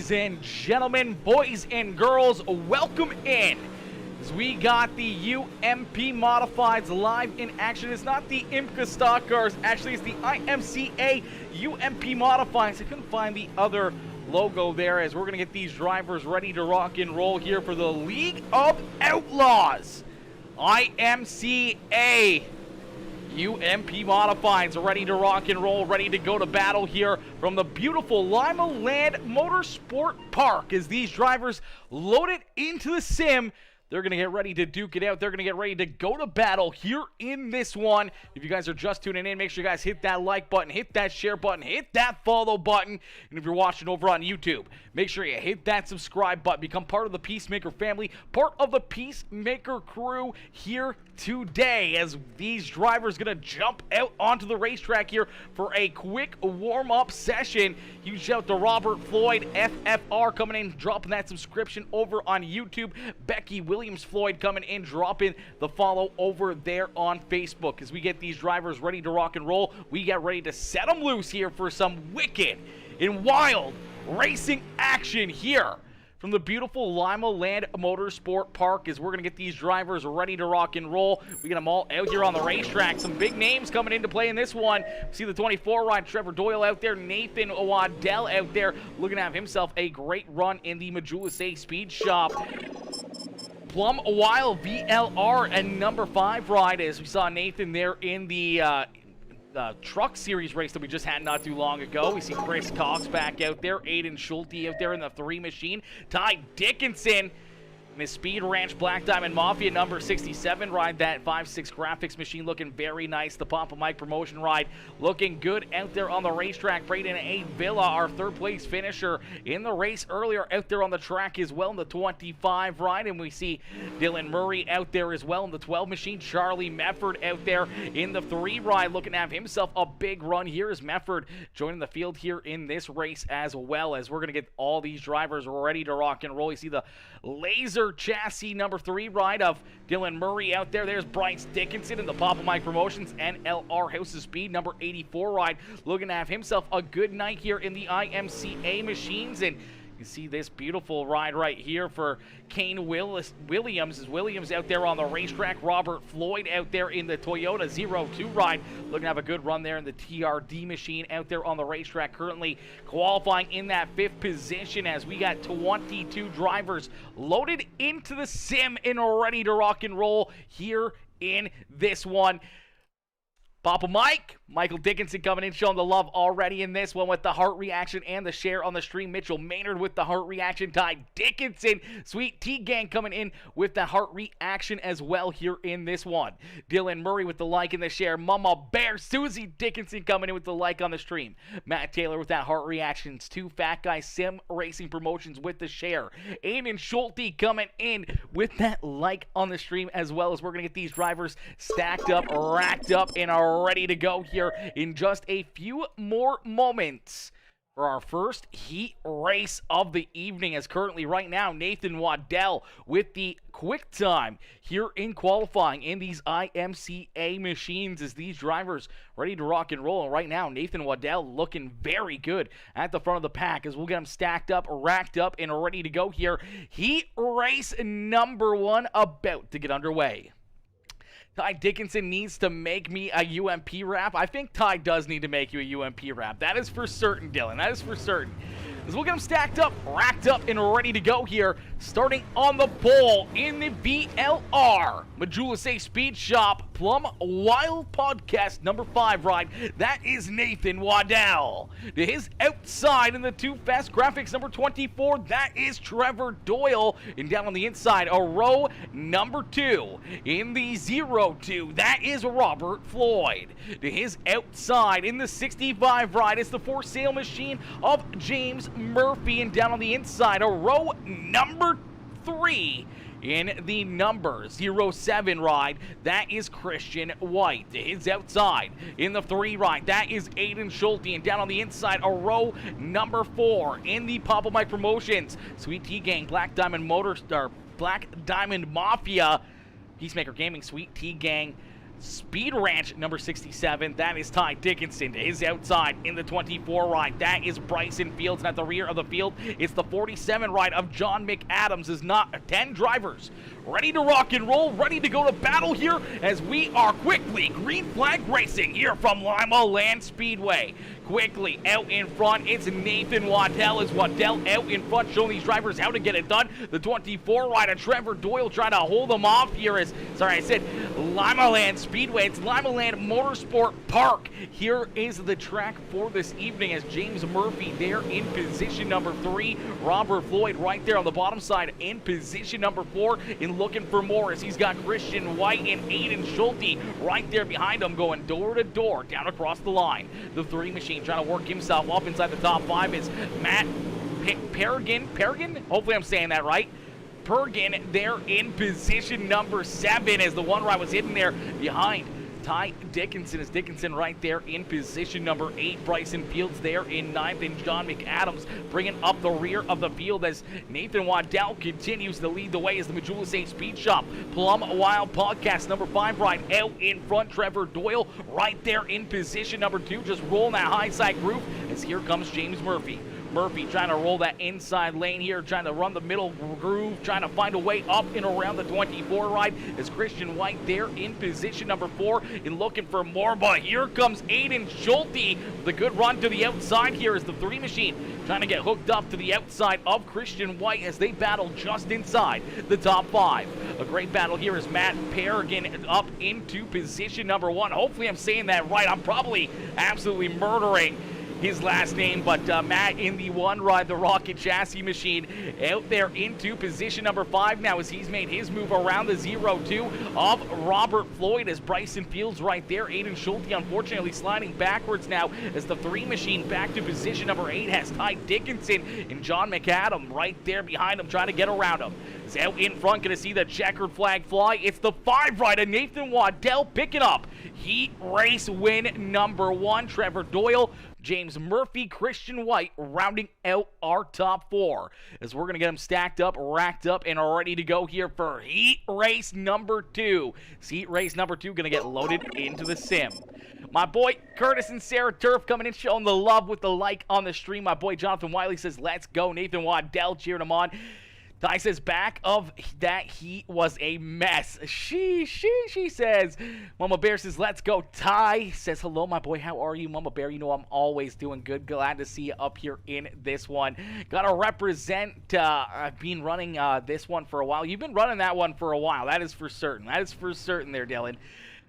Ladies and gentlemen, boys and girls, welcome in. As we got the UMP Modifieds live in action. It's not the IMCA stock cars, actually it's the IMCA UMP Modifieds. I couldn't find the other logo there, as we're going to get these drivers ready to rock and roll here for the League of Outlaws IMCA. UMP Modifieds are ready to rock and roll, ready to go to battle here from the beautiful Limaland Motorsport Park as these drivers load it into the sim. They're going to get ready to duke it out. They're going to get ready to go to battle here in this one. If you guys are just tuning in, make sure you guys hit that like button, hit that share button, hit that follow button. And if you're watching over on YouTube, make sure you hit that subscribe button. Become part of the PeaceMaker family, part of the PeaceMaker crew here today, as these drivers going to jump out onto the racetrack here for a quick warm-up session. Huge shout out to Robert Floyd, FFR, coming in, dropping that subscription over on YouTube. Becky Williams Floyd coming in, dropping the follow over there on Facebook. As we get these drivers ready to rock and roll, we get ready to set them loose here for some wicked and wild racing action here from the beautiful Limaland Motorsport Park, as we're going to get these drivers ready to rock and roll. We get them all out here on the racetrack. Some big names coming into play in this one. See the 24 ride, Trevor Doyle out there, Nathan Waddell out there, looking to have himself a great run in the Merkley Speed Shop. Plum While VLR and number 5 ride, as we saw Nathan there in the Truck Series race that we just had not too long ago. We see Chris Cox back out there, Aiden Schulte out there in the 3 machine, Ty Dickinson in his Speed Ranch Black Diamond Mafia number 67 ride, that 5.6 graphics machine looking very nice. The Papa Mike promotion ride looking good out there on the racetrack. Braden A. Villa, our 3rd place finisher in the race earlier, out there on the track as well in the 25 ride. And we see Dylan Murray out there as well in the 12 machine. Charlie Mefford out there in the 3 ride, looking to have himself a big run here, as Mefford joining the field here in this race, as well as we're going to get all these drivers ready to rock and roll. You see the Laser Chassis number 3 ride of Dylan Murray out there. There's Bryce Dickinson in the Papa Mike Promotions NLR House of Speed number 84 ride, looking to have himself a good night here in the IMCA machines. And you see this beautiful ride right here for Kane Williams, as Williams out there on the racetrack. Robert Floyd out there in the Toyota 02 ride, looking to have a good run there in the TRD machine out there on the racetrack, currently qualifying in that 5th position, as we got 22 drivers loaded into the sim and ready to rock and roll here in this one. Papa Mike, Michael Dickinson coming in, showing the love already in this one with the heart reaction and the share on the stream. Mitchell Maynard with the heart reaction. Ty Dickinson, Sweet T-Gang coming in with the heart reaction as well here in this one. Dylan Murray with the like and the share. Mama Bear, Susie Dickinson coming in with the like on the stream. Matt Taylor with that heart reactions. 2 Fat Guy Sim Racing Promotions with the share. Aiden Schulte coming in with that like on the stream, as well as we're going to get these drivers stacked up, racked up, and are ready to go here in just a few more moments for our first heat race of the evening, as currently right now Nathan Waddell with the quick time here in qualifying in these IMCA machines, as these drivers ready to rock and roll. And right now Nathan Waddell looking very good at the front of the pack, as we'll get them stacked up, racked up, and ready to go here. Heat race number 1 about to get underway. Ty Dickinson needs to make me a UMP wrap. I think Ty does need to make you a UMP wrap. That is for certain, Dylan. That is for certain. As we'll get them stacked up, racked up, and ready to go here. Starting on the pole in the VLR Merkley Speed Shop Plum Wild Podcast number 5 ride. That is Nathan Waddell. To his outside in the 2 Fast Graphics number 24, that is Trevor Doyle. And down on the inside, a row number 2 in the 02, that is Robert Floyd. To his outside in the 65 ride, it's the for sale machine of James Murphy. And down on the inside, a row number 3 in the number 07 ride, that is Christian White. To his outside in the 3 ride, that is Aiden Schulte. And down on the inside, a row number 4 in the Papa Mike Promotions Sweet T-Gang Black Diamond Mafia PeaceMaker Gaming Sweet T-Gang Speed Ranch, number 67, that is Ty Dickinson. Is outside in the 24 ride. That is Bryson Fields. And at the rear of the field, it's the 47 ride of John McAdams. Is not 10 drivers ready to rock and roll, ready to go to battle here as we are quickly green flag racing here from Limaland Speedway. Quickly out in front, it's Nathan Waddell. Is Waddell out in front, showing these drivers how to get it done. The 24 rider, Trevor Doyle, trying to hold them off here as, sorry, I said Limaland Speedway. It's Limaland Motorsport Park. Here is the track for this evening as James Murphy there in position number 3. Robert Floyd right there on the bottom side in position number 4. And looking for more as he's got Christian White and Aiden Schulte right there behind him, going door to door down across the line. The 3 machine trying to work himself up inside the top 5 is Matt Pergin. Hopefully I'm saying that right. Pergin there in position number 7 as the 1 ride was hidden there behind Ty Dickinson. Is Dickinson right there in position number 8. Bryson Fields there in 9th, and John McAdams bringing up the rear of the field as Nathan Waddell continues to lead the way as the Majula State Speed Shop. Plum Wild Podcast number 5 ride out in front. Trevor Doyle right there in position number 2, just rolling that high side groove as here comes James Murphy. Murphy trying to roll that inside lane here, trying to run the middle groove, trying to find a way up and around the 24 ride. Is Christian White there in position number 4 and looking for more, but here comes Aiden Schulte. The good run to the outside here is the 3 machine trying to get hooked up to the outside of Christian White as they battle just inside the top 5. A great battle here is Matt Perrigan up into position number 1. Hopefully I'm saying that right. I'm probably absolutely murdering his last name, but Matt in the 1 ride, the Rocket Chassis Machine, out there into position number 5 now as he's made his move around the 0-2 of Robert Floyd as Bryson Fields right there. Aiden Schulte unfortunately sliding backwards now as the 3 machine back to position number 8 has Ty Dickinson and John McAdam right there behind him trying to get around him. Is out in front, going to see the checkered flag fly. It's the 5 ride of Nathan Waddell picking up heat race win number 1. Trevor Doyle, James Murphy, Christian White rounding out our top 4 as we're going to get them stacked up, racked up, and ready to go here for heat race number 2. Heat race number 2 going to get loaded into the sim. My boy Curtis and Sarah Turf coming in, showing the love with the like on the stream. My boy Jonathan Wiley says, let's go. Nathan Waddell cheering him on. Ty says, back of that heat was a mess. She says. Mama Bear says, let's go. Ty says, hello, my boy. How are you, Mama Bear? You know I'm always doing good. Glad to see you up here in this one. Got to represent. I've been running this one for a while. You've been running that one for a while. That is for certain. That is for certain there, Dylan.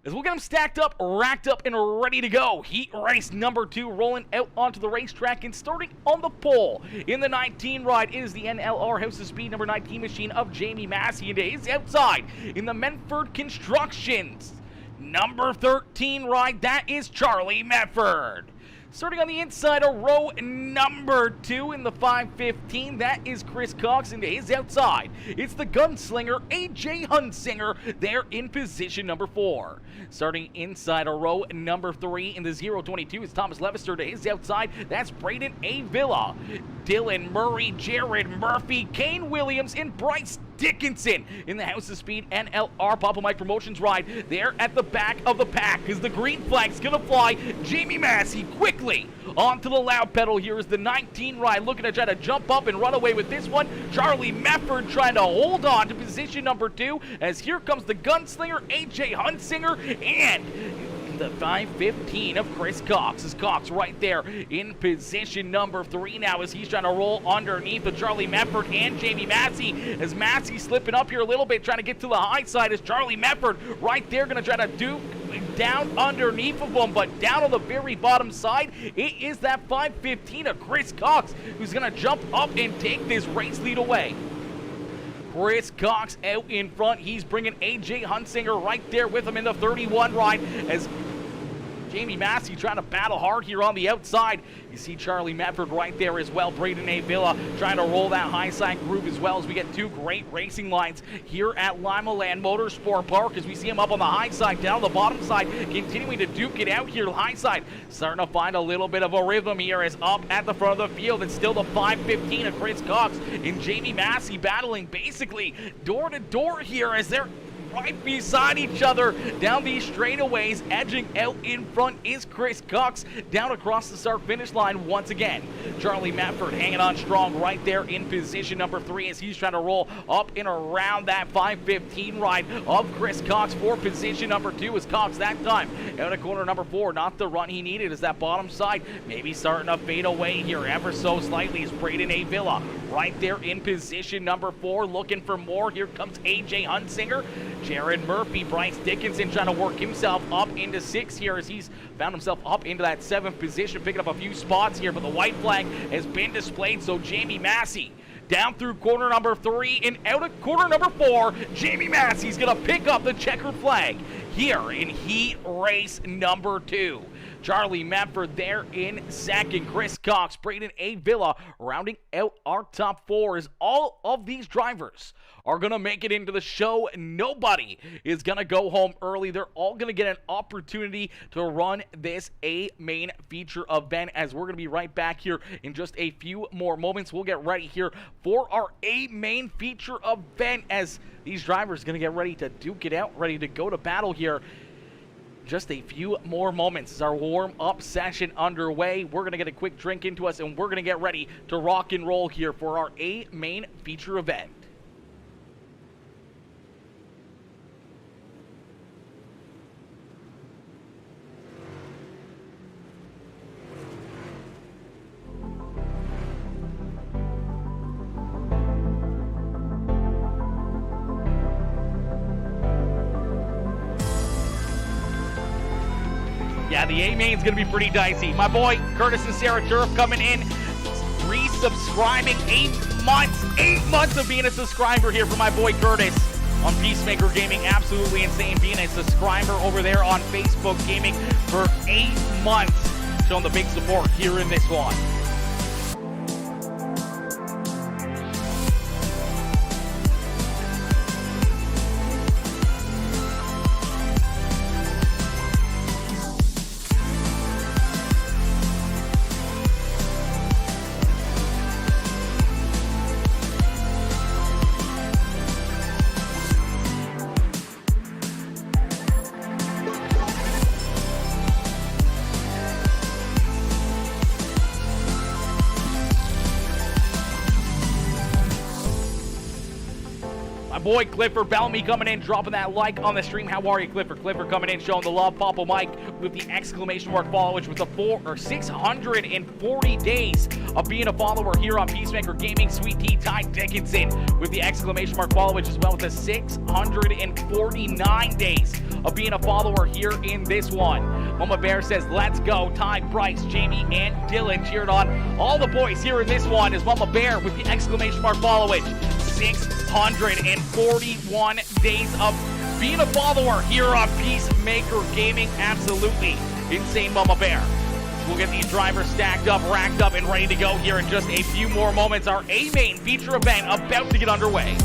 As we'll get them stacked up, racked up, and ready to go. Heat race number 2 rolling out onto the racetrack and starting on the pole. In the 19 ride is the NLR House of Speed number 19 machine of Jamie Massey, and is outside in the Medford Constructions number 13 ride. That is Charlie Medford. Starting on the inside of row number 2 in the 515, that is Chris Cox, and his outside. It's the gunslinger, AJ Hunsinger, there in position number 4. Starting inside of row number 3 in the 022 is Thomas Levester to his outside. That's Braden A. Villa, Dylan Murray, Jared Murphy, Kane Williams, and Bryce Dickinson in the House of Speed NLR Papa Mike Promotions ride. There at the back of the pack is the green flag's gonna fly. Jamie Massey quickly onto the loud pedal. Here is the 19 ride looking to try to jump up and run away with this one. Charlie Medford trying to hold on to position number 2 as here comes the gunslinger AJ Hunsinger and the 515 of Chris Cox. Is Cox right there in position number 3 now as he's trying to roll underneath of Charlie Medford and Jamie Massey. As Massey slipping up here a little bit, trying to get to the high side as Charlie Medford right there going to try to duke down underneath of them, but down on the very bottom side, it is that 515 of Chris Cox who's going to jump up and take this race lead away. Chris Cox out in front. He's bringing AJ Hunsinger right there with him in the 31 ride as Jamie Massey trying to battle hard here on the outside. You see Charlie Medford right there as well. Braden A. Villa trying to roll that high side groove as well as we get 2 great racing lines here at Limaland Motorsport Park as we see him up on the high side, down the bottom side, continuing to duke it out here. High side starting to find a little bit of a rhythm here as up at the front of the field. It's still the 515 of Chris Cox and Jamie Massey battling basically door to door here as they're right beside each other down these straightaways. Edging out in front is Chris Cox down across the start-finish line once again. Charlie Matford hanging on strong right there in position number 3 as he's trying to roll up and around that 515 ride of Chris Cox for position number 2 as Cox that time out of corner number 4. Not the run he needed as that bottom side maybe starting to fade away here ever so slightly as Braden Avila right there in position number 4 looking for more. Here comes AJ Hunsinger, Jared Murphy, Bryce Dickinson trying to work himself up into 6 here as he's found himself up into that 7th position, picking up a few spots here, but the white flag has been displayed, so Jamie Massey down through corner number 3 and out of corner number 4. Jamie Massey's going to pick up the checkered flag here in heat race number 2. Charlie Matford there in second. Chris Cox, Braden Avila rounding out our top 4 as all of these drivers are going to make it into the show. Nobody is going to go home early. They're all going to get an opportunity to run this A-main feature event as we're going to be right back here in just a few more moments. We'll get ready here for our A-main feature event as these drivers are going to get ready to duke it out, ready to go to battle here. Just a few more moments as our warm-up session underway. We're going to get a quick drink into us and we're going to get ready to rock and roll here for our A-main feature event. Yeah, the A-main's going to be pretty dicey. My boy, Curtis and Sarah Turf coming in, resubscribing 8 months. 8 months of being a subscriber here for my boy Curtis on PeaceMaker Gaming. Absolutely insane being a subscriber over there on Facebook Gaming for 8 months. Showing the big support here in this one. Boy Clifford Bellamy coming in, dropping that like on the stream. How are you, Clifford? Clifford coming in, showing the love. Papa Mike with the exclamation mark follow, which was the 640 days of being a follower here on PeaceMaker Gaming. Sweet Tea Ty Dickinson with the exclamation mark follow, which as well with the 649 days of being a follower here in this one. Mama Bear says, let's go. Ty, Bryce, Jamie, and Dylan cheered on all the boys here in this one as Mama Bear with the exclamation mark follow, which 641 days of being a follower here on PeaceMaker Gaming. Absolutely insane, Mama Bear. We'll get these drivers stacked up, racked up, and ready to go here in just a few more moments. Our A-main feature event about to get underway.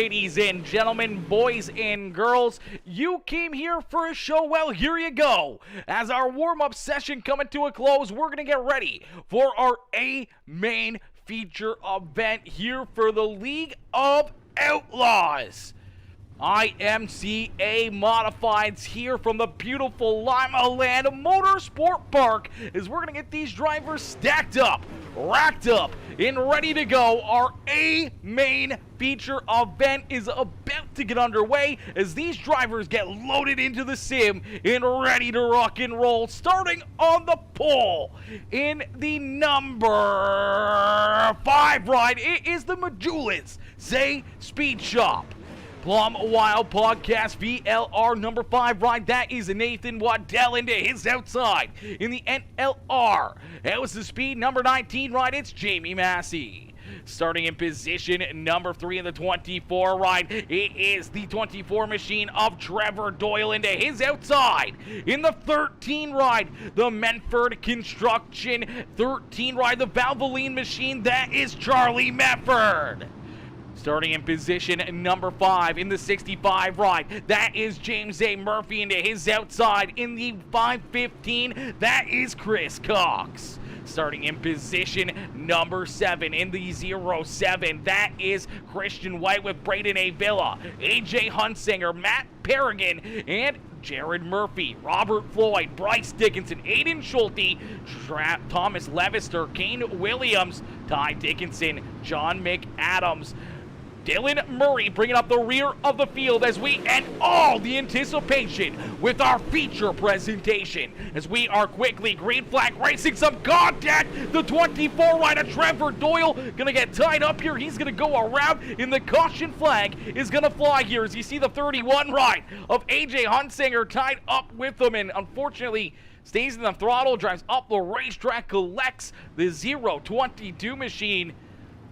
ladies and gentlemen, boys and girls. You came here for a show, well, here you go. As our warm-up session coming to a close, we're going to get ready for our main feature event here for the League of Outlaws IMCA Modifieds here from the beautiful Limaland Motorsport Park, as we're going to get these drivers stacked up, racked up, and ready to go. Our main feature event is about to get underway as these drivers get loaded into the sim and ready to rock and roll. Starting on the pole in the number 5 ride, it is the Majulas Say Speed Shop. Plum Wild Podcast VLR number 5 ride, that is Nathan Waddell into his outside. In the NLR, that was the speed number 19 ride, it's Jamie Massey. Starting in position number 3 in the 24 ride, it is the 24 machine of Trevor Doyle into his outside. In the 13 ride, the Menford Construction 13 ride, the Valvoline machine, that is Charlie Medford. Starting in position number 5 in the 65 ride, that is James A. Murphy into his outside. In the 515, that is Chris Cox. Starting in position number 7 in the 07, that is Christian White with Braden A. Villa, AJ Hunsinger, Matt Perrigan, and Jared Murphy, Robert Floyd, Bryce Dickinson, Aiden Schulte, Thomas Levister, Kane Williams, Ty Dickinson, John McAdams, Dylan Murray bringing up the rear of the field as we end all the anticipation with our feature presentation. As we are quickly green flag racing some contact. The 24 rider Trevor Doyle gonna get tied up here. He's gonna go around and the caution flag is gonna fly here as you see the 31 ride of AJ Hunsinger tied up with him, and unfortunately stays in the throttle, drives up the racetrack, collects the 022 machine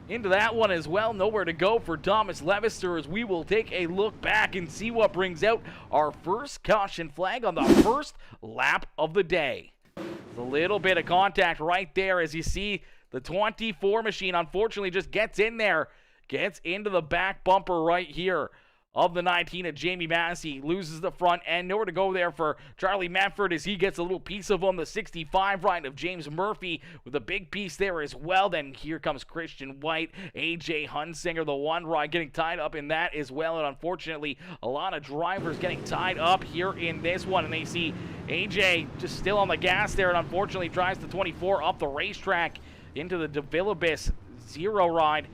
into that one as well. Nowhere to go for Thomas Levister as we will take a look back and see what brings out our first caution flag on the first lap of the day. There's a little bit of contact right there as you see the 24 machine unfortunately just gets in there, gets into the back bumper right here of the 19 of Jamie Massey, loses the front end. Nowhere to go there for Charlie Medford as he gets a little piece of him. The 65 ride of James Murphy with a big piece there as well. Then here comes Christian White, AJ Hunsinger, the 1 ride getting tied up in that as well. And unfortunately, a lot of drivers getting tied up here in this one. And they see AJ just still on the gas there and unfortunately drives the 24 up the racetrack into the DeVillibus 0 ride.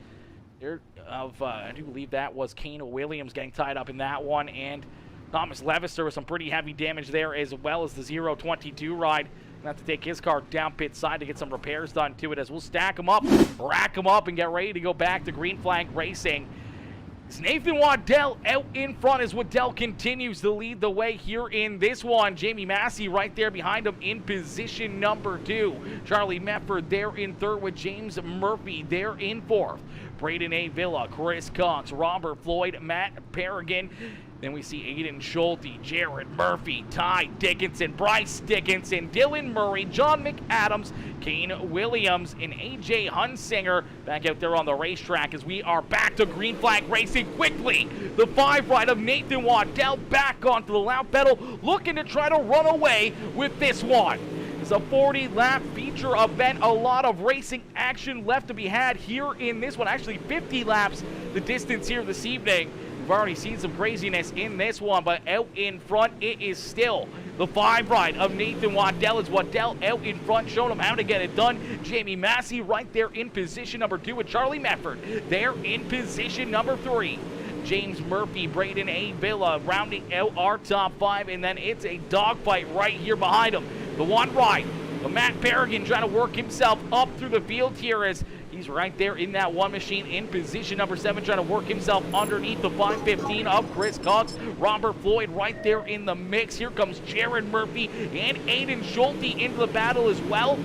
I do believe that was Kane Williams getting tied up in that one, and Thomas Levister with some pretty heavy damage there, as well as the 022 ride. Gonna have to take his car down pit side to get some repairs done to it, as we'll stack them up, rack them up, and get ready to go back to green flag racing. It's Nathan Waddell out in front as Waddell continues to lead the way here in this one. Jamie Massey right there behind him in position number 2. Charlie Medford there in 3rd with James Murphy there in 4th. Braden A. Villa, Chris Cox, Robert Floyd, Matt Perrigan. Then we see Aiden Schulte, Jared Murphy, Ty Dickinson, Bryce Dickinson, Dylan Murray, John McAdams, Kane Williams, and AJ Hunsinger back out there on the racetrack as we are back to green flag racing quickly. The 5 ride of Nathan Waddell back onto the lap pedal, looking to try to run away with this one. It's a 40-lap feature event. A lot of racing action left to be had here in this one. Actually, 50 laps the distance here this evening. We've already seen some craziness in this one, but out in front, it is still the 5 ride of Nathan Waddell. It's Waddell out in front, showing him how to get it done. Jamie Massey right there in position number 2 with Charlie Medford there in position number 3. James Murphy, Braden A. Villa rounding out our top 5, and then it's a dogfight right here behind him. The 1 ride, the Matt Perrigan trying to work himself up through the field here as he's right there in that 1 machine in position number 7, trying to work himself underneath the 515 of Chris Cox. Robert Floyd right there in the mix. Here comes Jared Murphy and Aiden Schulte into the battle as well.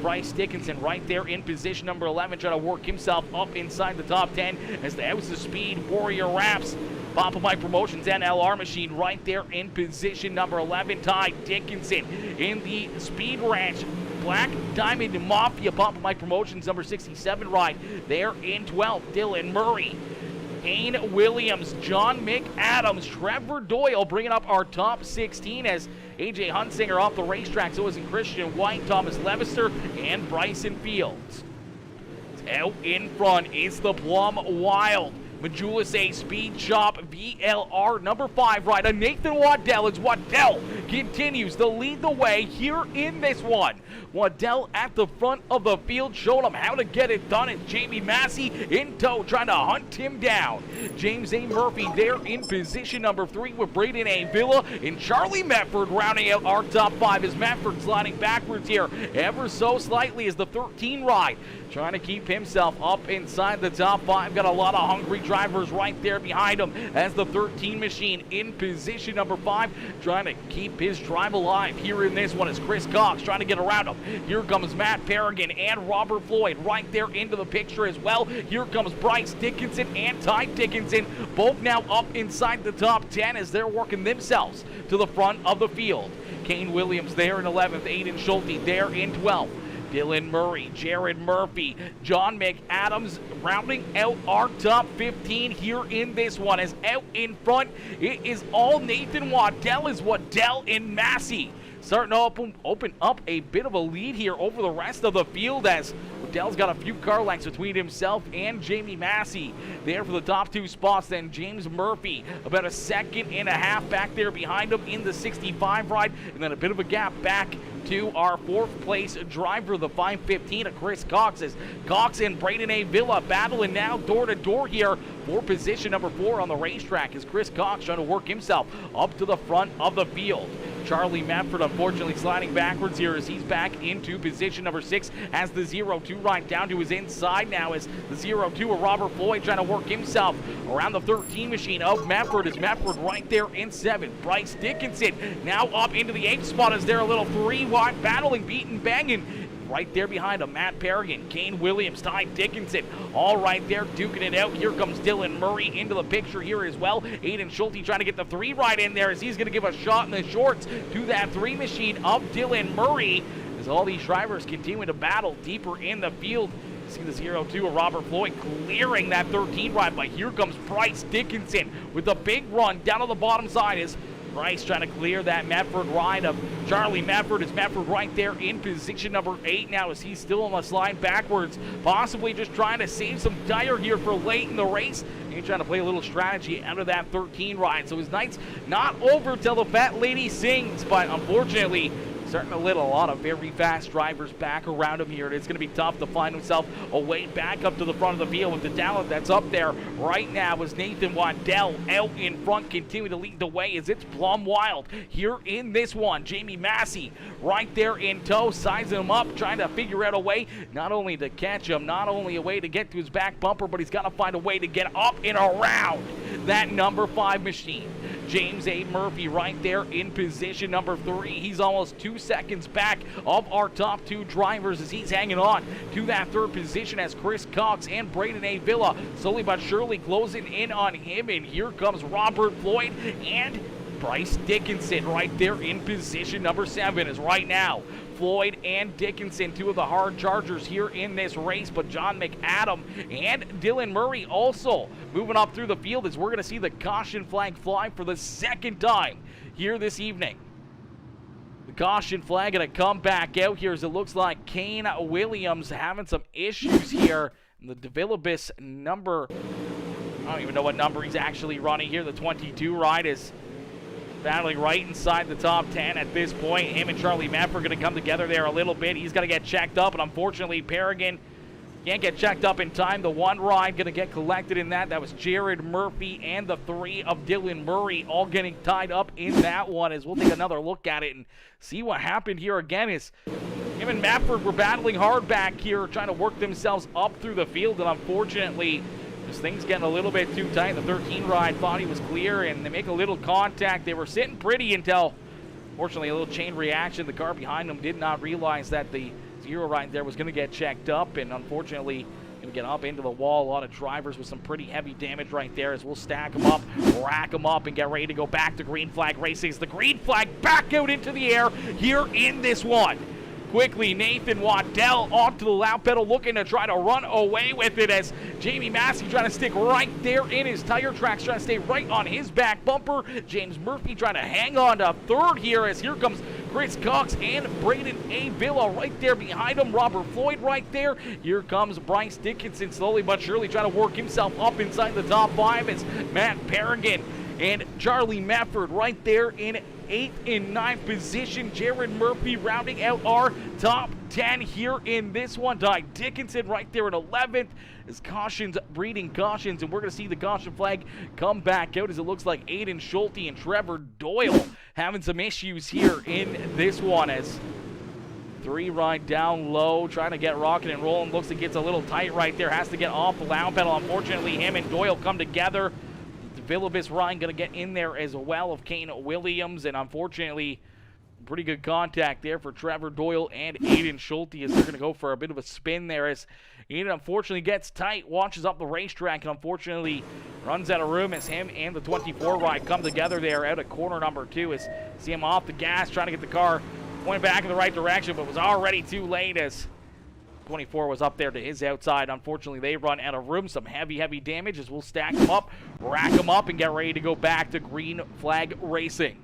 Bryce Dickinson right there in position number 11, trying to work himself up inside the top 10 as the House of Speed Warrior Raps. Papa Mike Promotions NLR machine right there in position number 11. Ty Dickinson in the Speed Ranch Black Diamond Mafia Papa Mike Promotions number 67 ride there in 12th. Dylan Murray Kane Williams, John McAdams, Trevor Doyle bringing up our top 16 as AJ Hunsinger off the racetrack. So isn't Christian White, Thomas Levister, and Bryson Fields. Out in front is the Plum Wild. Majulis A Speed Shop VLR number 5 rider Nathan Waddell as Waddell continues to lead the way here in this one. Waddell at the front of the field showing him how to get it done. It's Jamie Massey in tow trying to hunt him down. James A. Murphy there in position number 3 with Braden A. Villa and Charlie Medford rounding out our top 5 as Medford sliding backwards here ever so slightly as the 13 ride trying to keep himself up inside the top 5. Got a lot of hungry drivers right there behind him as the 13 machine in position number 5 trying to keep his drive alive. Here in this one is Chris Cox trying to get around him. Here comes Matt Paragon and Robert Floyd right there into the picture as well. Here comes Bryce Dickinson and Ty Dickinson, both now up inside the top 10 as they're working themselves to the front of the field. Kane Williams there in 11th, Aiden Schulte there in 12th. Dylan Murray, Jared Murphy, John McAdams rounding out our top 15 here in this one. As out in front, it is all Nathan Waddell as Waddell and Massey starting to open up a bit of a lead here over the rest of the field as Waddell's got a few car lengths between himself and Jamie Massey there for the top 2 spots. Then James Murphy about a second and a half back there behind him in the 65 ride, and then a bit of a gap back to our 4th place driver, the 515 of Chris Cox, as Cox and Braden A. Villa battling now door to door here for position number 4 on the racetrack as Chris Cox trying to work himself up to the front of the field. Charlie Medford unfortunately sliding backwards here as he's back into position number 6 as the 0-2 ride down to his inside now as the 0-2 of Robert Floyd trying to work himself around the 13 machine of Medford as Medford right there in 7. Bryce Dickinson now up into the 8th spot as they're a little 3-wide battling, beating, banging. Right there behind him, Matt Paragon, Kane Williams, Ty Dickinson, all right there duking it out. Here comes Dylan Murray into the picture here as well. Aiden Schulte trying to get the 3 right in there as he's going to give a shot in the shorts to that 3 machine of Dylan Murray as all these drivers continue to battle deeper in the field. See the 0-2 of Robert Floyd clearing that 13 ride, but here comes Bryce Dickinson with a big run down on the bottom side as Bryce trying to clear that Medford ride of Charlie Medford. Is Medford right there in position number 8 now as he's still on the slide backwards, possibly just trying to save some tire here for late in the race. And he's trying to play a little strategy out of that 13 ride. So his night's not over till the fat lady sings, but unfortunately starting to let a lot of very fast drivers back around him here. It's going to be tough to find himself a way back up to the front of the field with the talent that's up there right now as Nathan Waddell out in front, continue to lead the way as it's Plum Wild here in this one. Jamie Massey right there in tow, sizing him up, trying to figure out a way not only to catch him, not only a way to get to his back bumper, but he's got to find a way to get up and around that number 5 machine. James A. Murphy right there in position number 3. He's almost 2 seconds back of our top 2 drivers as he's hanging on to that 3rd position as Chris Cox and Braden A. Villa slowly but surely closing in on him. And here comes Robert Floyd and Bryce Dickinson right there in position number 7 as right now Floyd and Dickinson, 2 of the hard chargers here in this race, but John McAdam and Dylan Murray also moving up through the field as we're going to see the caution flag fly for the 2nd time here this evening. The caution flag going to come back out here as it looks like Kane Williams having some issues here. And the Devilibus number, I don't even know what number he's actually running here. The 22 ride is battling right inside the top 10 at this point. Him and Charlie Medford are going to come together there a little bit. He's going to get checked up, and unfortunately, Paragon can't get checked up in time. The 1 ride going to get collected in that. That was Jared Murphy and the 3 of Dylan Murray all getting tied up in that one as we'll take another look at it and see what happened here again is him and Medford were battling hard back here, trying to work themselves up through the field, and unfortunately, just things getting a little bit too tight. The 13 ride thought he was clear, and they make a little contact. They were sitting pretty until, fortunately, a little chain reaction. The car behind them did not realize that the 0 ride there was going to get checked up, and unfortunately, going to get up into the wall. A lot of drivers with some pretty heavy damage right there as we'll stack them up, rack them up, and get ready to go back to green flag racing. The green flag back out into the air here in this one. quickly. Nathan Waddell onto the loud pedal, looking to try to run away with it as Jamie Massey trying to stick right there in his tire tracks, trying to stay right on his back bumper. James Murphy trying to hang on to third here as here comes Chris Cox and Braden Avila right there behind him. Robert Floyd right there. Here comes Bryce Dickinson slowly but surely trying to work himself up inside the top 5 as Matt Perrigan and Charlie Mefford right there in 8th and 9th position. Jared Murphy rounding out our top 10 here in this one. Ty Dickinson right there in 11th as cautions breeding cautions, and we're going to see the caution flag come back out as it looks like Aiden Schulte and Trevor Doyle having some issues here in this one as 3 right down low, trying to get rocking and rolling. Looks like it's a little tight right there. Has to get off the loud pedal. Unfortunately, him and Doyle come together. Villabis Ryan going to get in there as well of Kane Williams, and unfortunately, pretty good contact there for Trevor Doyle and Aiden Schulte as they're going to go for a bit of a spin there as Aiden unfortunately gets tight, watches up the racetrack, and unfortunately runs out of room as him and the 24 ride come together there out at corner number 2 as see him off the gas, trying to get the car pointed back in the right direction, but was already too late as 24 was up there to his outside. Unfortunately, they run out of room. Some heavy damage as we'll stack them up, rack them up, and get ready to go back to green flag racing.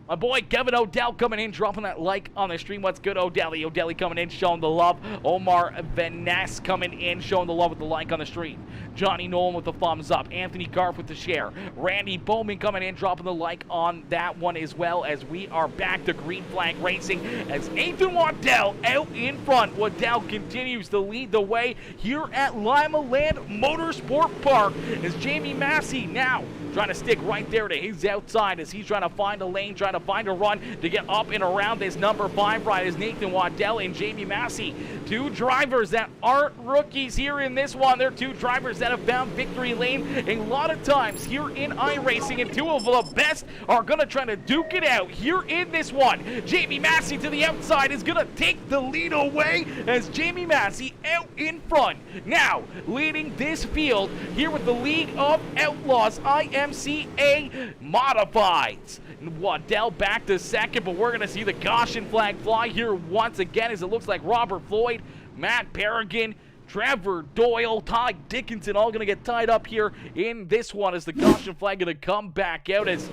My boy Kevin Odell coming in, dropping that like on the stream. What's good, Odelli? Odelli coming in, showing the love. Omar Vaness coming in, showing the love with the like on the stream. Johnny Nolan with the thumbs up. Anthony Garf with the share. Randy Bowman coming in, dropping the like on that one as well as we are back to green flag racing as Nathan Waddell out in front. Waddell continues to lead the way here at Limaland Motorsport Park as Jamie Massey now trying to stick right there to his outside as he's trying to find a lane, trying to find a run to get up and around this number 5 ride as Nathan Waddell and Jamie Massey. 2 drivers that aren't rookies here in this one. They're 2 drivers that have found victory lane a lot of times here in iRacing, and 2 of the best are going to try to duke it out here in this one. Jamie Massey to the outside is going to take the lead away as Jamie Massey out in front. Now leading this field here with the League of Outlaws IMCA Modifieds. Waddell back to second, but we're going to see the caution flag fly here once again as it looks like Robert Floyd, Matt Perrigan, Trevor Doyle, Ty Dickinson all going to get tied up here in this one as the caution flag going to come back out as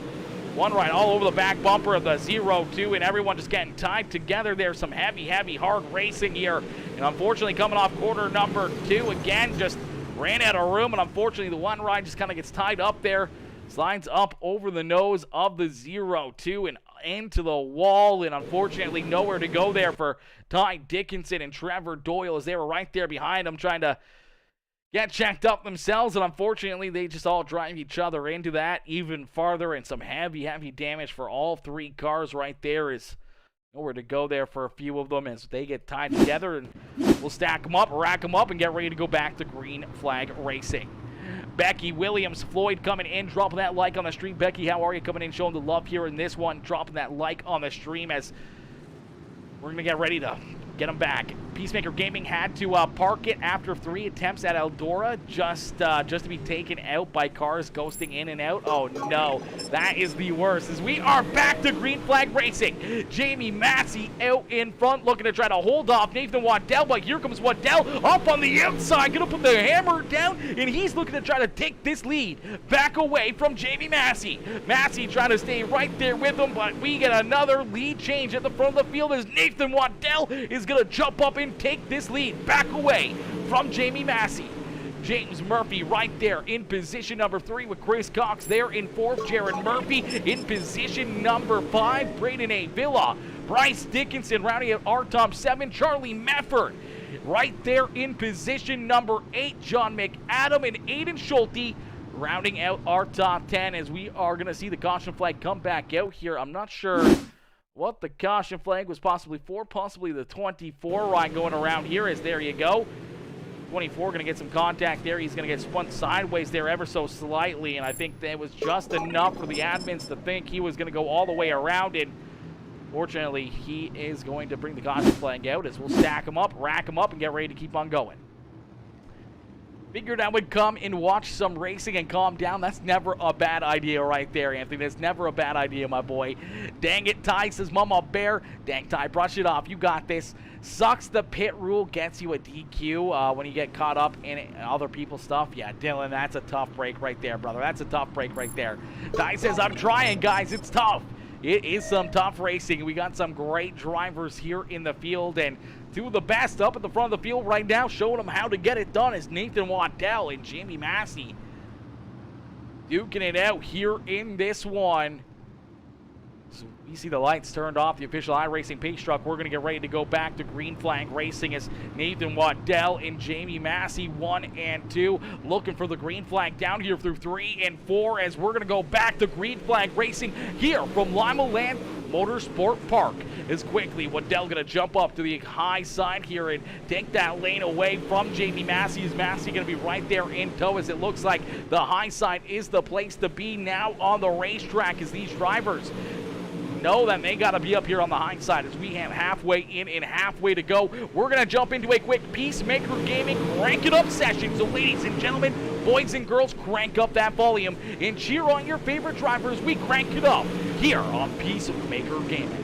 one right all over the back bumper of the 0-2 and everyone just getting tied together. There's some heavy hard racing here, and unfortunately coming off quarter number 2 again just ran out of room, and unfortunately the one ride just kind of gets tied up there. Slides up over the nose of the 0-2 and into the wall, and unfortunately nowhere to go there for Ty Dickinson and Trevor Doyle as they were right there behind him trying to get checked up themselves, and unfortunately they just all drive each other into that even farther, and some heavy damage for all 3 cars right there is nowhere to go there for a few of them as they get tied together, and we'll stack them up, rack them up, and get ready to go back to green flag racing. Becky Williams, Floyd coming in, dropping that like on the stream. Becky, how are you? Coming in, showing the love here in this one, dropping that like on the stream as we're going to get ready to get them back. PeaceMaker Gaming had to park it after 3 attempts at Eldora just to be taken out by cars ghosting in and out. Oh no, that is the worst as we are back to green flag racing. Jamie Massey out in front looking to try to hold off Nathan Waddell, but here comes Waddell up on the outside, gonna put the hammer down, and he's looking to try to take this lead back away from Jamie Massey. Massey trying to stay right there with him, but we get another lead change at the front of the field as Nathan Waddell is gonna jump up and take this lead back away from Jamie Massey. James Murphy right there in position number 3 with Chris Cox there in 4th. Jared Murphy in position number 5. Braden Avila. Bryce Dickinson rounding out our top 7. Charlie Mefford right there in position number 8. John McAdam and Aiden Schulte rounding out our top 10 as we are going to see the caution flag come back out here. I'm not sure what the caution flag was possibly for, possibly the 24 ride going around here as there you go. 24 going to get some contact there. He's going to get spun sideways there ever so slightly, and I think that was just enough for the admins to think he was going to go all the way around it. Fortunately, he is going to bring the caution flag out as we'll stack him up, rack him up, and get ready to keep on going. Figured I would come and watch some racing and calm down. That's never a bad idea right there, Anthony. That's never a bad idea, my boy. Dang it, Ty, says Mama Bear. Dang, Ty, brush it off. You got this. Sucks the pit rule gets you a DQ when you get caught up in other people's stuff. Yeah, Dylan, that's a tough break right there, brother. That's a tough break right there. Ty says, I'm trying, guys. It's tough. It is some tough racing. We got some great drivers here in the field, and two of the best up at the front of the field right now showing them how to get it done is Nathan Waddell and Jamie Massey duking it out here in this one. So we see the lights turned off, the official iRacing pace truck. We're going to get ready to go back to green flag racing as Nathan Waddell and Jamie Massey 1 and 2 looking for the green flag down here through 3 and 4 as we're going to go back to green flag racing here from Limaland Motorsport Park. As quickly Waddell going to jump up to the high side here and take that lane away from Jamie Massey. Is Massey going to be right there in tow as it looks like the high side is the place to be now on the racetrack as these drivers know that they got to be up here on the high side as we have halfway in and halfway to go. We're going to jump into a quick PeaceMaker Gaming Crank It Up session. So ladies and gentlemen, boys and girls, crank up that volume and cheer on your favorite drivers. We crank it up here on PeaceMaker Gaming.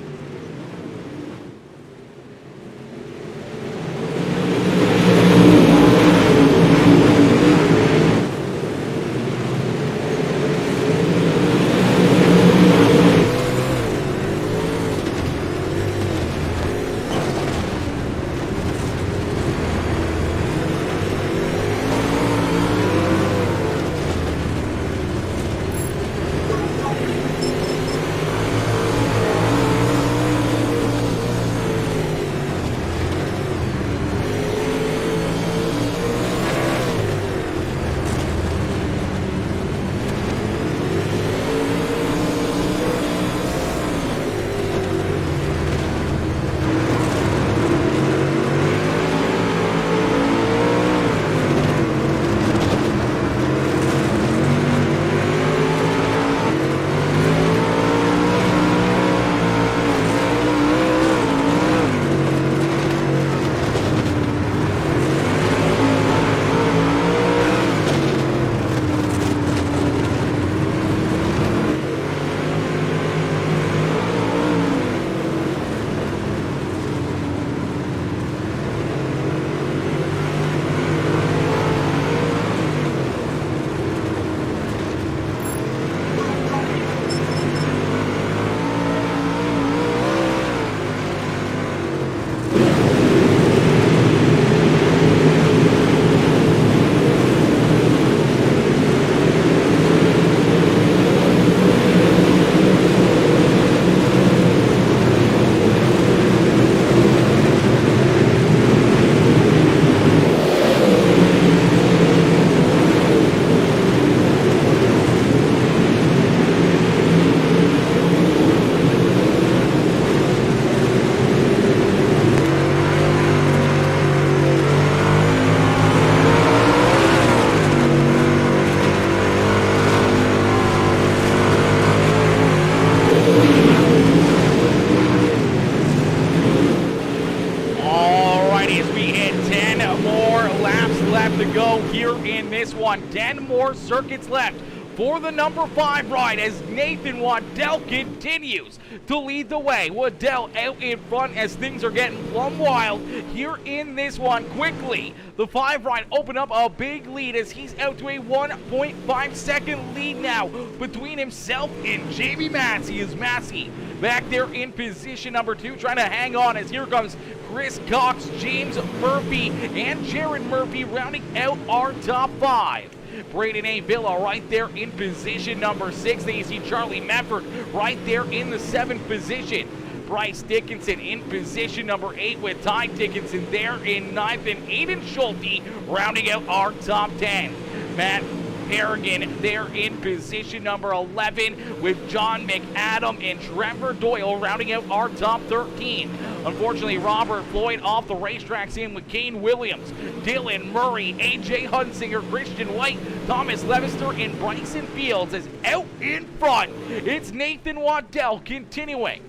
To go here in this one. 10 more circuits left for the number 5 ride as Nathan Waddell continues to lead the way. Waddell out in front as things are getting plumb wild here in this one. Quickly, the 5 ride opened up a big lead as he's out to a 1.5 second lead now between himself and Jamie Massey. Is Massey back there in position number 2 trying to hang on as here comes Chris Cox, James Murphy, and Jared Murphy rounding out our top 5. Braden A. Villa right there in position number 6. Then you see Charlie Mefford right there in the 7th position. Bryce Dickinson in position number 8 with Ty Dickinson there in 9th. And Aiden Schulte rounding out our top 10. Matt Harrigan there in position number 11 with John McAdam and Trevor Doyle rounding out our top 13. Unfortunately, Robert Floyd off the racetrack, in with Kane Williams, Dylan Murray, AJ Hunsinger, Christian White, Thomas Levester, and Bryson Fields is out in front. It's Nathan Waddell continuing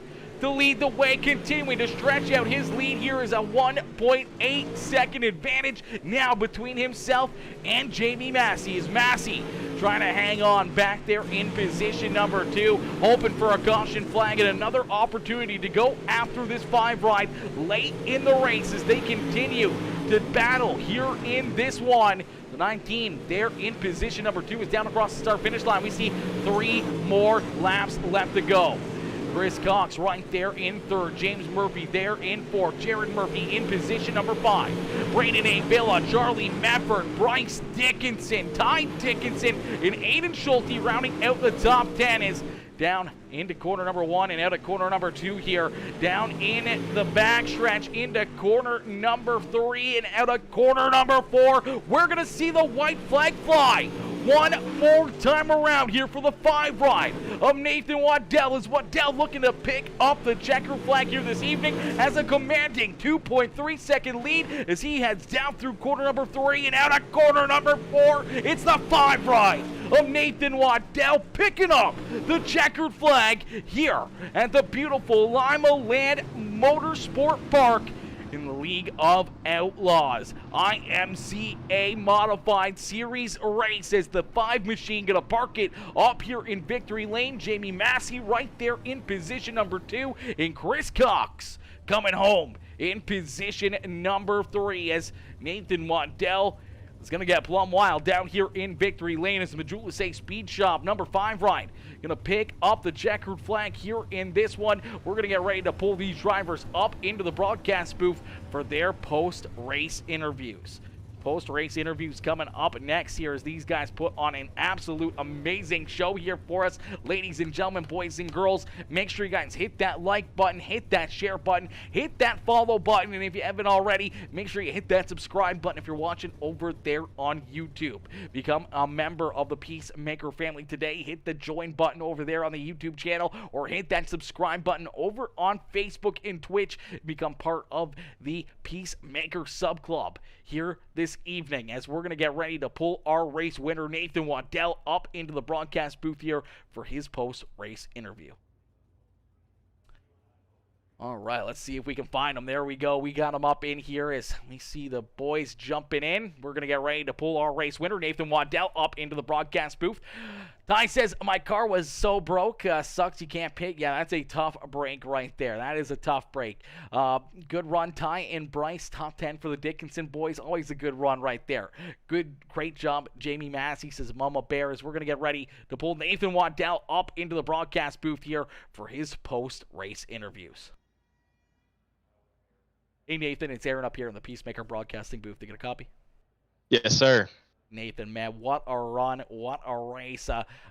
to lead the way, continuing to stretch out his lead. Here is a 1.8 second advantage now between himself and Jamie Massey. Is Massey trying to hang on back there in position number 2, hoping for a caution flag and another opportunity to go after this 5 ride late in the race as they continue to battle here in this one. The 19 there in position number 2 is down across the start-finish line. We see 3 more laps left to go. Chris Cox right there in 3rd. James Murphy there in 4th. Jared Murphy in position number 5. Brandon A. Villa, Charlie Mefford, Bryce Dickinson, Ty Dickinson, and Aiden Schulte rounding out the top 10 is down into corner number 1 and out of corner number 2 here. Down in the backstretch into corner number 3 and out of corner number 4. We're going to see the white flag fly one more time around here for the 5 ride of Nathan Waddell. Is Waddell looking to pick up the checker flag here this evening, has a commanding 2.3 second lead as he heads down through corner number 3 and out of corner number 4. It's the 5 ride of Nathan Waddell picking up the checkered flag here at the beautiful Limaland Motorsport Park in the League of Outlaws IMCA Modified Series race as the 5 machine gonna park it up here in Victory Lane. Jamie Massey right there in position number 2, and Chris Cox coming home in position number 3 as Nathan Waddell is going to get plumb wild down here in Victory Lane as the Majula Say Speed Shop number 5 ride going to pick up the checkered flag here in this one. We're going to get ready to pull these drivers up into the broadcast booth for their post-race interviews. Post-race interviews coming up next here as these guys put on an absolute amazing show here for us. Ladies and gentlemen, boys and girls, make sure you guys hit that like button, hit that share button, hit that follow button, and if you haven't already, make sure you hit that subscribe button if you're watching over there on YouTube. Become a member of the PeaceMaker family today. Hit the join button over there on the YouTube channel or hit that subscribe button over on Facebook and Twitch. Become part of the PeaceMaker sub club here this evening as we're going to get ready to pull our race winner Nathan Waddell up into the broadcast booth here for his post-race interview. All right, let's see if we can find him. There we go. We got him up in here as we see the boys jumping in. We're going to get ready to pull our race winner, Nathan Waddell, up into the broadcast booth. Ty says, my car was so broke. Sucks you can't pick. Yeah, that's a tough break right there. That is a tough break. Good run, Ty and Bryce. Top 10 for the Dickinson boys. Always a good run right there. Great job, Jamie Massey, says Mama Bears. We're going to get ready to pull Nathan Waddell up into the broadcast booth here for his post-race interviews. Hey, Nathan, it's Aaron up here in the PeaceMaker broadcasting booth. You get a copy? Yes, sir. Nathan, man, what a run, what a race.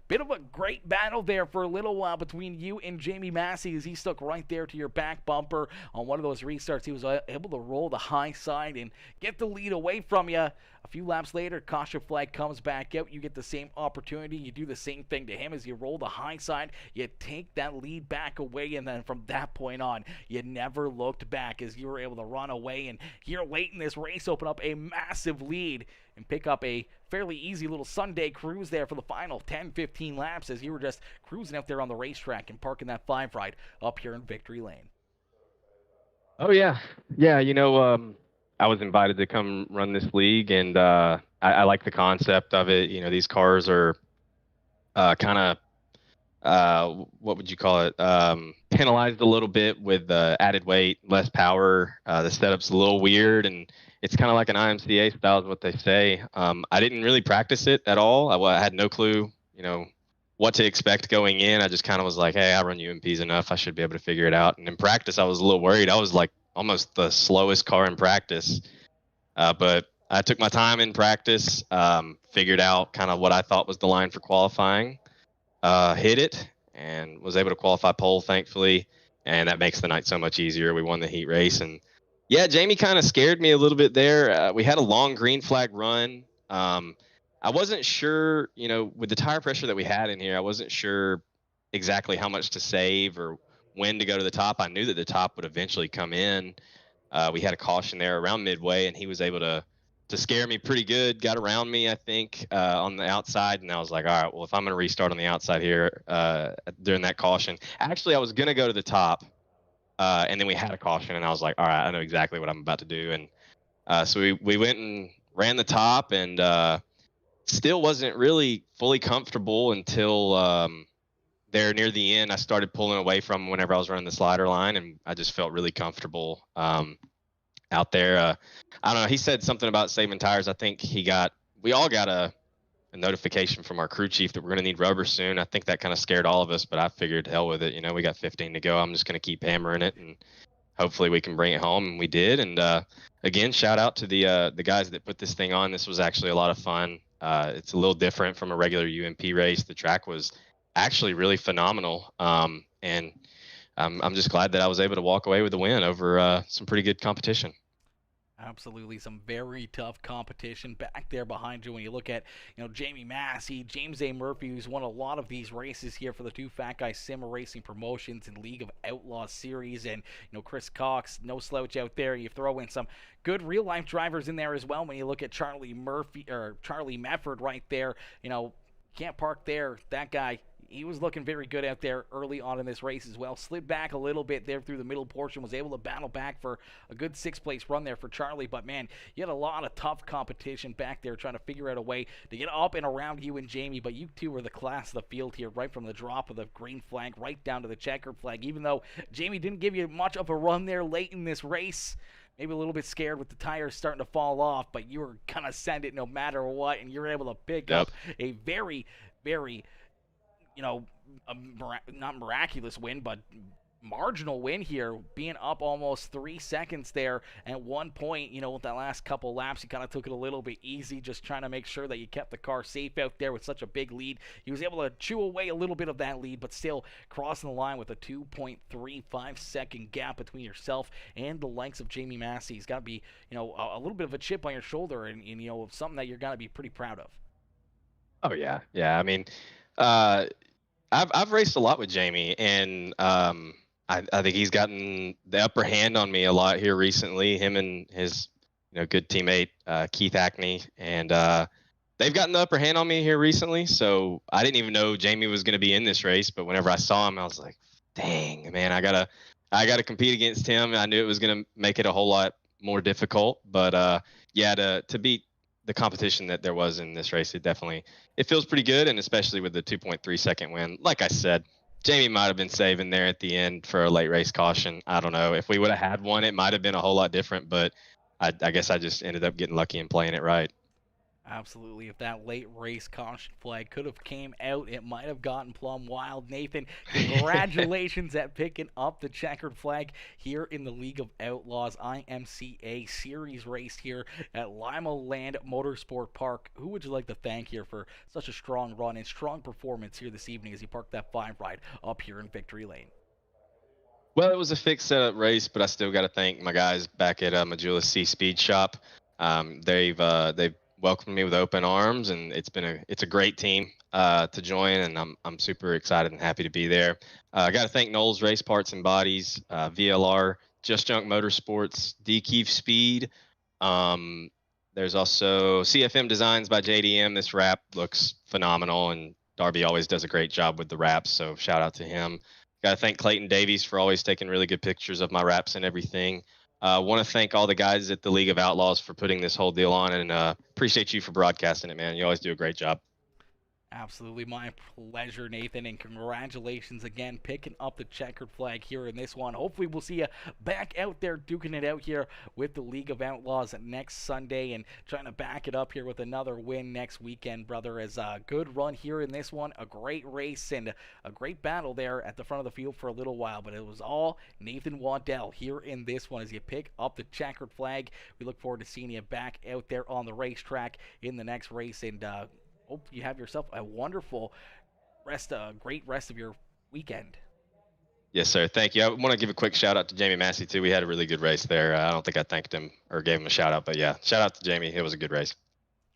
Bit of a great battle there for a little while between you and Jamie Massey as he stuck right there to your back bumper on one of those restarts. He was able to roll the high side and get the lead away from you. A few laps later, caution flag comes back out. You get the same opportunity. You do the same thing to him as you roll the high side. You take that lead back away, and then from that point on, you never looked back as you were able to run away. And here late in this race, open up a massive lead and pick up a fairly easy little Sunday cruise there for the final 10-15 laps as you were just cruising out there on the racetrack and parking that 5 ride up here in Victory Lane. Oh, yeah. Yeah, I was invited to come run this league, and I like the concept of it. These cars are kind of, what would you call it, penalized a little bit with added weight, less power. The setup's a little weird, and it's kind of like an IMCA style is what they say. I didn't really practice it at all. I had no clue, what to expect going in. I just kind of was like, hey, I run UMPs enough. I should be able to figure it out. And in practice, I was a little worried. I was like almost the slowest car in practice. But I took my time in practice, figured out kind of what I thought was the line for qualifying, hit it, and was able to qualify pole, thankfully. And that makes the night so much easier. We won the heat race. And yeah, Jamie kind of scared me a little bit there. We had a long green flag run. I wasn't sure, with the tire pressure that we had in here, I wasn't sure exactly how much to save or when to go to the top. I knew that the top would eventually come in. We had a caution there around midway, and he was able to scare me pretty good, got around me, I think, on the outside. And I was like, all right, well, if I'm going to restart on the outside here during that caution. Actually, I was going to go to the top, And then we had a caution, and I was like, all right, I know exactly what I'm about to do. And so we went and ran the top, and still wasn't really fully comfortable until there near the end. I started pulling away from whenever I was running the slider line, and I just felt really comfortable out there. I don't know. He said something about saving tires. I think we all got a notification from our crew chief that we're going to need rubber soon. I think that kind of scared all of us, but I figured hell with it. We got 15 to go. I'm just going to keep hammering it, and hopefully we can bring it home. And we did. And again, shout out to the guys that put this thing on. This was actually a lot of fun. It's a little different from a regular UMP race. The track was actually really phenomenal. And I'm just glad that I was able to walk away with the win over some pretty good competition. Absolutely, some very tough competition back there behind you when you look at, Jamie Massey, James A. Murphy, who's won a lot of these races here for the Two Fat Guys Sim Racing Promotions and League of Outlaws Series, and, Chris Cox, no slouch out there. You throw in some good real-life drivers in there as well when you look at Charlie Mefford right there. Can't park there. That guy, he was looking very good out there early on in this race as well. Slid back a little bit there through the middle portion, was able to battle back for a good sixth-place run there for Charlie. But, man, you had a lot of tough competition back there trying to figure out a way to get up and around you and Jamie. But you two were the class of the field here, right from the drop of the green flag right down to the checkered flag. Even though Jamie didn't give you much of a run there late in this race, maybe a little bit scared with the tires starting to fall off, but you were going to send it no matter what, and you were able to pick up a very, very not miraculous win, but marginal win here, being up almost 3 seconds there at one point. With that last couple laps, you kind of took it a little bit easy, just trying to make sure that you kept the car safe out there with such a big lead. He was able to chew away a little bit of that lead, but still crossing the line with a 2.35 second gap between yourself and the likes of Jamie Massey. He's got to be, a little bit of a chip on your shoulder, and something that you're going to be pretty proud of. Oh yeah. I mean, I've raced a lot with Jamie, and I think he's gotten the upper hand on me a lot here recently. Him and his good teammate Keith Hackney, and they've gotten the upper hand on me here recently. So I didn't even know Jamie was going to be in this race, but whenever I saw him, I was like, "Dang, man, I gotta compete against him." I knew it was going to make it a whole lot more difficult, but yeah, to beat the competition that there was in this race, it feels pretty good, and especially with the 2.3 second win. Like I said, Jamie might have been saving there at the end for a late race caution. I don't know. If we would have had one, it might have been a whole lot different, but I guess I just ended up getting lucky and playing it right. Absolutely. If that late race caution flag could have came out, it might have gotten plumb wild. Nathan, congratulations at picking up the checkered flag here in the League of Outlaws IMCA series race here at Limaland Motorsport Park. Who would you like to thank here for such a strong run and strong performance here this evening as you parked that 5 ride up here in Victory Lane? Well, it was a fixed setup race, but I still got to thank my guys back at Majula C Speed Shop. They've welcomed me with open arms, and it's a great team to join, and I'm super excited and happy to be there. I got to thank Knowles Race Parts and Bodies, VLR, Just Junk Motorsports, DKeef Speed. There's also CFM Designs by JDM. This wrap looks phenomenal, and Darby always does a great job with the wraps, so shout out to him. Got to thank Clayton Davies for always taking really good pictures of my wraps and everything. Want to thank all the guys at the League of Outlaws for putting this whole deal on, and appreciate you for broadcasting it, man. You always do a great job. Absolutely, my pleasure, Nathan, and congratulations again picking up the checkered flag here in this one. Hopefully we'll see you back out there duking it out here with the League of Outlaws next Sunday, and trying to back it up here with another win next weekend, brother. As a good run here in this one, a great race and a great battle there at the front of the field for a little while, but it was all Nathan Waddell here in this one as you pick up the checkered flag. We look forward to seeing you back out there on the racetrack in the next race, and hope you have yourself a wonderful great rest of your weekend. Yes, sir. Thank you. I want to give a quick shout out to Jamie Massey too. We had a really good race there. I don't think I thanked him or gave him a shout out, but yeah, shout out to Jamie. It was a good race.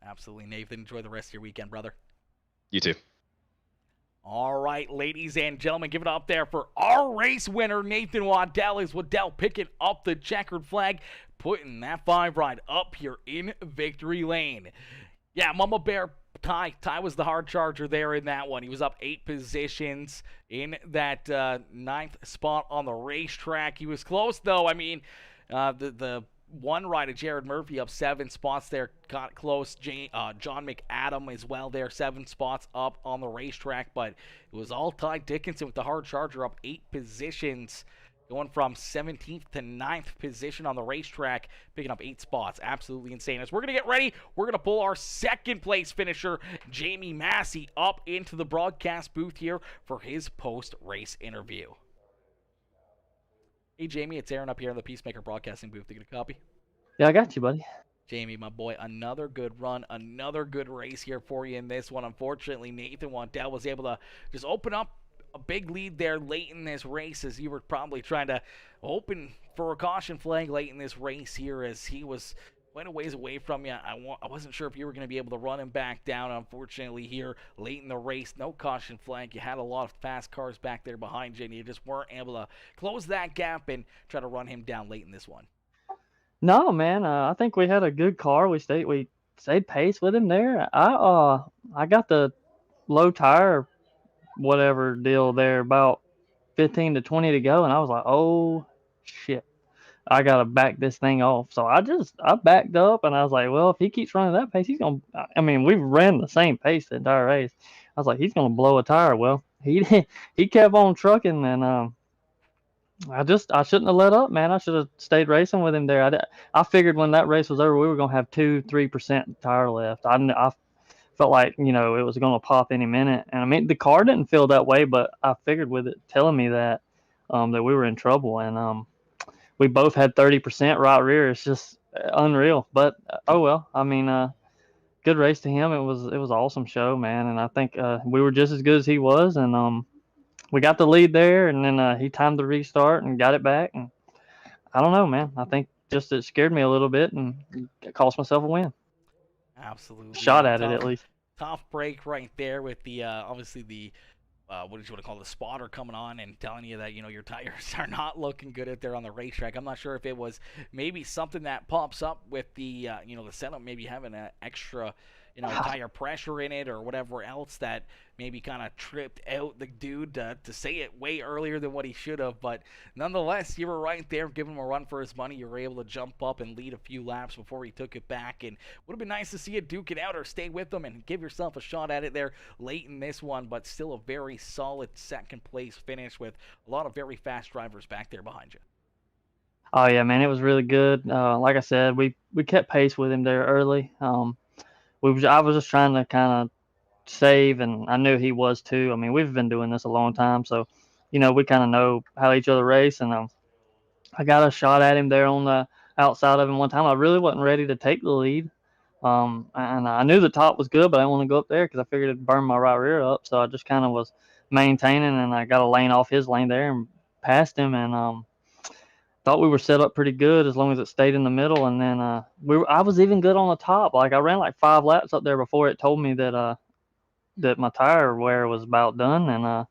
Absolutely, Nathan. Enjoy the rest of your weekend, brother. You too. All right, ladies and gentlemen, give it up there for our race winner, Nathan Waddell. Is Waddell picking up the checkered flag, putting that 5 ride up here in Victory Lane. Yeah, Mama Bear Ty was the hard charger there in that one. He was up 8 positions in that ninth spot on the racetrack. He was close, though. I mean, the one ride of Jared Murphy up 7 spots there, got close. John McAdam as well there, 7 spots up on the racetrack, but it was all Ty Dickinson with the hard charger up 8 positions, going from 17th to 9th position on the racetrack, picking up 8 spots. Absolutely insane. As we're going to get ready, we're going to pull our second place finisher, Jamie Massey, up into the broadcast booth here for his post-race interview. Hey, Jamie, it's Aaron up here in the PeaceMaker broadcasting booth. You get a copy? Yeah, I got you, buddy. Jamie, my boy, another good run, another good race here for you in this one. Unfortunately, Nathan Waddell was able to just open up a big lead there late in this race, as you were probably trying to open for a caution flag late in this race here, as he was quite a ways away from you. I wasn't sure if you were going to be able to run him back down. Unfortunately, here late in the race, no caution flag. You had a lot of fast cars back there behind you, and you just weren't able to close that gap and try to run him down late in this one. No, man. I think we had a good car. We stayed pace with him there. I got the low tire whatever deal there about 15 to 20 to go, and I was like, oh shit, I gotta back this thing off. So I backed up, and I was like, well, if he keeps running that pace, he's gonna. I mean, we ran the same pace the entire race. I was like, he's gonna blow a tire. Well, he kept on trucking, and I shouldn't have let up, man. I should have stayed racing with him there. I figured when that race was over, we were gonna have 2-3% tire left. I felt like, it was gonna pop any minute. And I mean, the car didn't feel that way, but I figured with it telling me that that we were in trouble, and we both had 30% right rear. It's just unreal. But oh well. I mean, good race to him. It was an awesome show, man. And I think we were just as good as he was, and we got the lead there, and then he timed the restart and got it back. And I don't know, man. I think just it scared me a little bit and cost myself a win. Absolutely. Shot at it, at least. Tough break right there with the, obviously the, what did you want to call the spotter coming on and telling you that, your tires are not looking good out there on the racetrack. I'm not sure if it was maybe something that pops up with the, the setup, maybe having an extra, tire pressure in it or whatever else that maybe kind of tripped out the dude to say it way earlier than what he should have. But nonetheless, you were right there, giving him a run for his money. You were able to jump up and lead a few laps before he took it back. And would have been nice to see you duke it out or stay with him and give yourself a shot at it there late in this one. But still a very solid second place finish with a lot of very fast drivers back there behind you. Oh yeah, man, it was really good. Like I said, we kept pace with him there early. I was just trying to kind of save, and I knew he was too. I mean, we've been doing this a long time, so we kind of know how each other race. And I got a shot at him there on the outside of him one time. I really wasn't ready to take the lead, and I knew the top was good, but I didn't want to go up there because I figured it'd burn my right rear up. So I just kind of was maintaining, and I got a lane off his lane there and passed him, and thought we were set up pretty good as long as it stayed in the middle. And then I was even good on the top. Like I ran like 5 laps up there before it told me that that my tire wear was about done. And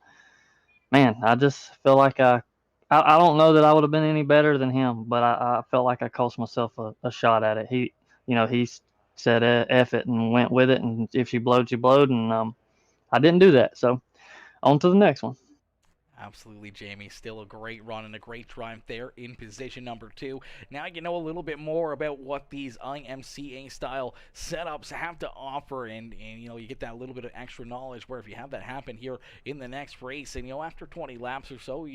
man, I just feel like I don't know that I would have been any better than him, but I felt like I cost myself a shot at it. He said F it and went with it, and if she blowed, she blowed, and I didn't do that. So on to the next one. Absolutely, Jamie. Still a great run and a great drive there in position number 2. Now you know a little bit more about what these IMCA-style setups have to offer, and you get that little bit of extra knowledge where if you have that happen here in the next race, and after 20 laps or so,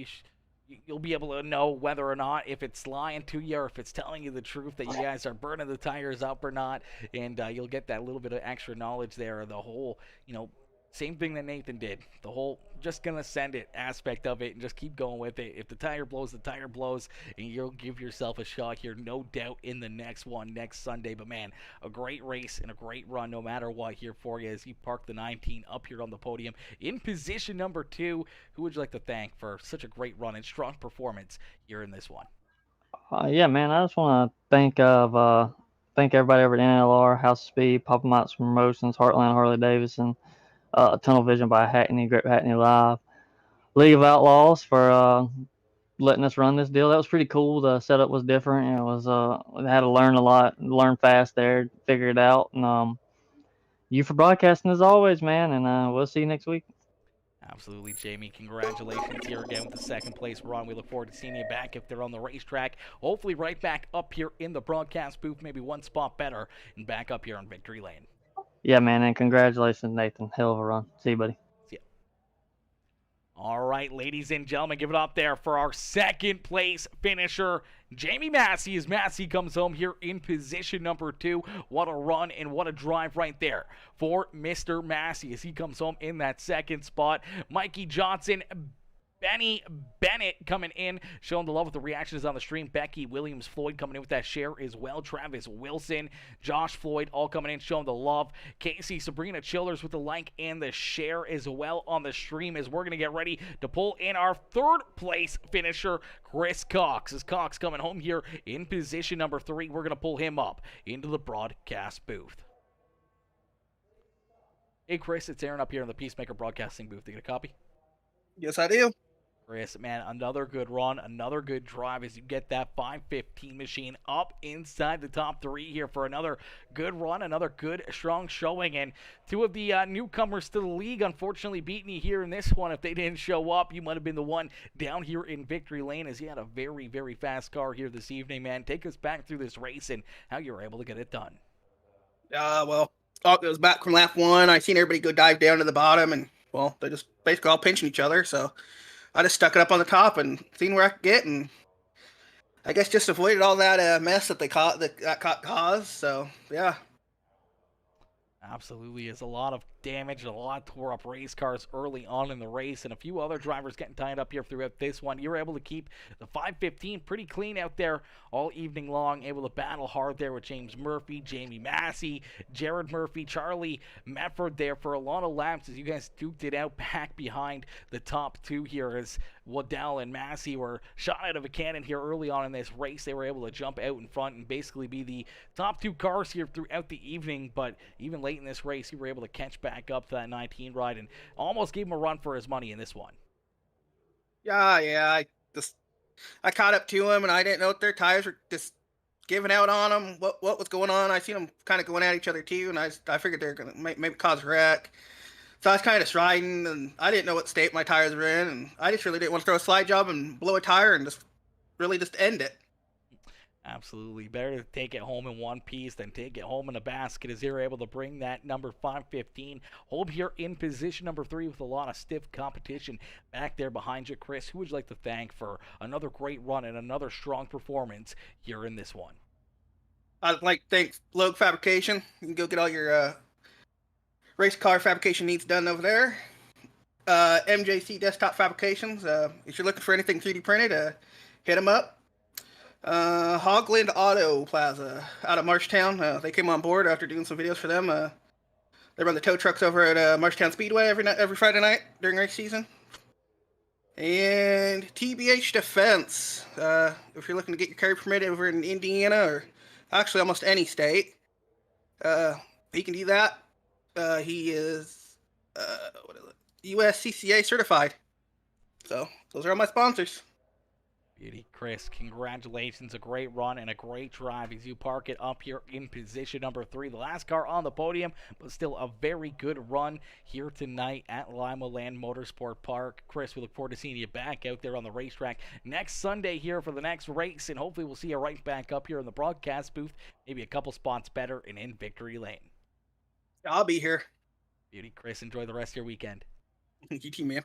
you'll be able to know whether or not if it's lying to you or if it's telling you the truth that you guys are burning the tires up or not, and you'll get that little bit of extra knowledge there. The whole, same thing that Nathan did. The whole just going to send it aspect of it and just keep going with it. If the tire blows, the tire blows, and you'll give yourself a shot here, no doubt, in the next one next Sunday. But, man, a great race and a great run no matter what here for you as you park the 19 up here on the podium in position number 2. Who would you like to thank for such a great run and strong performance here in this one? Yeah, man, I just want to thank everybody over at NLR, House of Speed, Papa Mike's Promotions, Heartland Harley Davidson, Tunnel Vision by Hackney, Grip Hackney Live, League of Outlaws for letting us run this deal. That was pretty cool. The setup was different. It was we had to learn a lot, learn fast there, figure it out, and you for broadcasting as always, man, and we'll see you next week. Absolutely, Jamie. Congratulations here again with the second place run. We look forward to seeing you back if they're on the racetrack. Hopefully right back up here in the broadcast booth, maybe one spot better, and back up here on Victory Lane. Yeah, man, and congratulations, Nathan. Hell of a run. See you, buddy. See ya. All right, ladies and gentlemen, give it up there for our second place finisher, Jamie Massey, as Massey comes home here in position number 2. What a run and what a drive right there for Mr. Massey as he comes home in that second spot. Mikey Johnson, Benny Bennett coming in, showing the love with the reactions on the stream. Becky Williams Floyd coming in with that share as well. Travis Wilson, Josh Floyd all coming in, showing the love. Casey Sabrina Childers with the like and the share as well on the stream as we're going to get ready to pull in our third place finisher, Chris Cox. As Cox coming home here in position number 3, we're going to pull him up into the broadcast booth. Hey, Chris, it's Aaron up here in the PeaceMaker broadcasting booth. You get a copy? Yes, I do. Chris, man, another good run, another good drive as you get that 515 machine up inside the top 3 here for another good run, another good, strong showing. And 2 of the newcomers to the league unfortunately beating you here in this one. If they didn't show up, you might have been the one down here in Victory Lane as you had a very, very fast car here this evening, man. Take us back through this race and how you were able to get it done. Well, it was back from lap 1. I seen everybody go dive down to the bottom, and, well, they just basically all pinching each other, so I just stuck it up on the top and seen where I could get, and I guess just avoided all that mess that that caused. So yeah. Absolutely, is a lot of damage, a lot tore up race cars early on in the race, and a few other drivers getting tied up here throughout this one. You were able to keep the 515 pretty clean out there all evening long, able to battle hard there with James Murphy, Jamie Massey, Jared Murphy, Charlie Medford there for a lot of laps as you guys duked it out back behind the top 2 here as Waddell and Massey were shot out of a cannon here early on in this race. They were able to jump out in front and basically be the top 2 cars here throughout the evening, but even late in this race, you were able to catch back up to that 19 ride and almost gave him a run for his money in this one. Yeah. I caught up to him, and I didn't know if their tires were just giving out on them. What was going on? I seen them kind of going at each other too, and I figured they're gonna maybe cause a wreck. So I was kind of striding, and I didn't know what state my tires were in, and I just really didn't want to throw a slide job and blow a tire and just end it. Absolutely. Better to take it home in one piece than take it home in a basket as you're able to bring that number 515 home here in position number 3 with a lot of stiff competition back there behind you. Chris, who would you like to thank for another great run and another strong performance here in this one? I'd like to thank Logue Fabrication. You can go get all your race car fabrication needs done over there. MJC Desktop Fabrications. If you're looking for anything 3D printed, hit them up. Hogland Auto Plaza out of Marshtown. They came on board after doing some videos for them. They run the tow trucks over at Marshtown Speedway every Friday night during race season. And TBH Defense. If you're looking to get your carry permit over in Indiana or actually almost any state, he can do that. He is USCCA certified. So those are all my sponsors. Beauty, Chris, congratulations. A great run and a great drive as you park it up here in position number 3. The last car on the podium, but still a very good run here tonight at Limaland Motorsport Park. Chris, we look forward to seeing you back out there on the racetrack next Sunday here for the next race, and hopefully we'll see you right back up here in the broadcast booth, maybe a couple spots better and in Victory Lane. I'll be here. Beauty, Chris, enjoy the rest of your weekend. You too, man.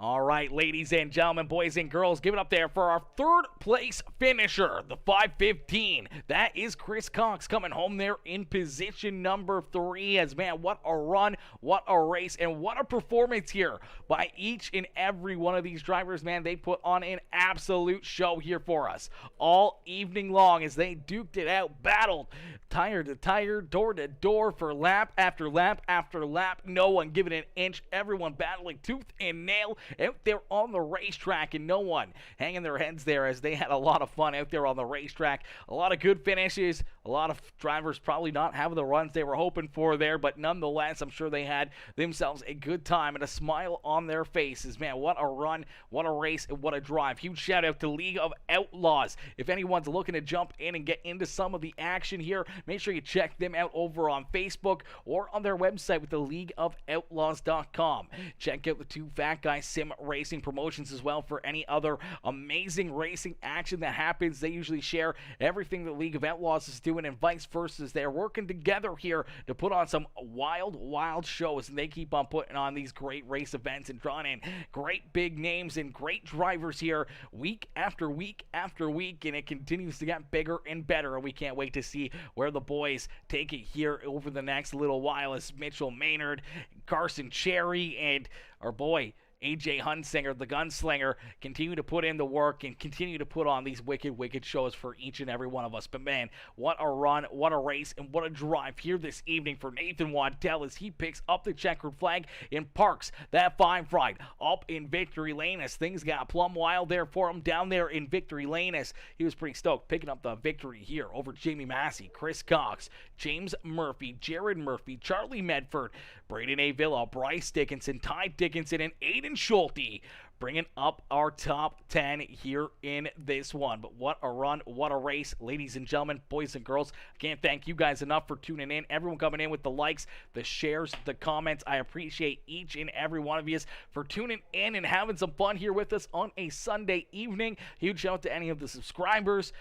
All right, ladies and gentlemen, boys and girls, give it up there for our third place finisher, the 515. That is Chris Cox coming home there in position number 3. As, man, what a run, what a race, and what a performance here by each and every one of these drivers, man. They put on an absolute show here for us all evening long as they duked it out, battled tire to tire, door to door for lap after lap after lap. No one giving an inch, everyone battling tooth and nail out there on the racetrack, and no one hanging their heads there as they had a lot of fun out there on the racetrack. A lot of good finishes, A lot of drivers probably not having the runs they were hoping for there, but nonetheless, I'm sure they had themselves a good time and a smile on their faces. Man, what a run, what a race, and what a drive. Huge shout out to League of Outlaws. If anyone's looking to jump in and get into some of the action here, make sure you check them out over on Facebook or on their website with the leagueofoutlaws.com. Check out the Two Fat Guys Sim Racing promotions as well for any other amazing racing action that happens. They usually share everything the League of Outlaws is doing and vice versa. They're working together here to put on some wild shows, and they keep on putting on these great race events and drawing in great big names and great drivers here week after week after week, and it continues to get bigger and better, and we can't wait to see where the boys take it here over the next little while as Mitchell Maynard, Carson Cherry, and our boy AJ Hunsinger, the gunslinger, continue to put in the work and continue to put on these wicked shows for each and every one of us. But man, what a run, what a race, and what a drive here this evening for Nathan Waddell as he picks up the checkered flag and parks that five ride up in victory lane as things got plumb wild there for him down there in victory lane as he was pretty stoked picking up the victory here over Jamie Massey, Chris Cox, James Murphy, Jared Murphy, Charlie Medford, Braden A. Villa, Bryce Dickinson, Ty Dickinson, and Aiden Schulte, bringing up our top 10 here in this one. But what a run, what a race, ladies and gentlemen, boys and girls. I can't thank you guys enough for tuning in. Everyone coming in with the likes, the shares, the comments. I appreciate each and every one of you for tuning in and having some fun here with us on a Sunday evening. Huge shout out to any of the subscribers,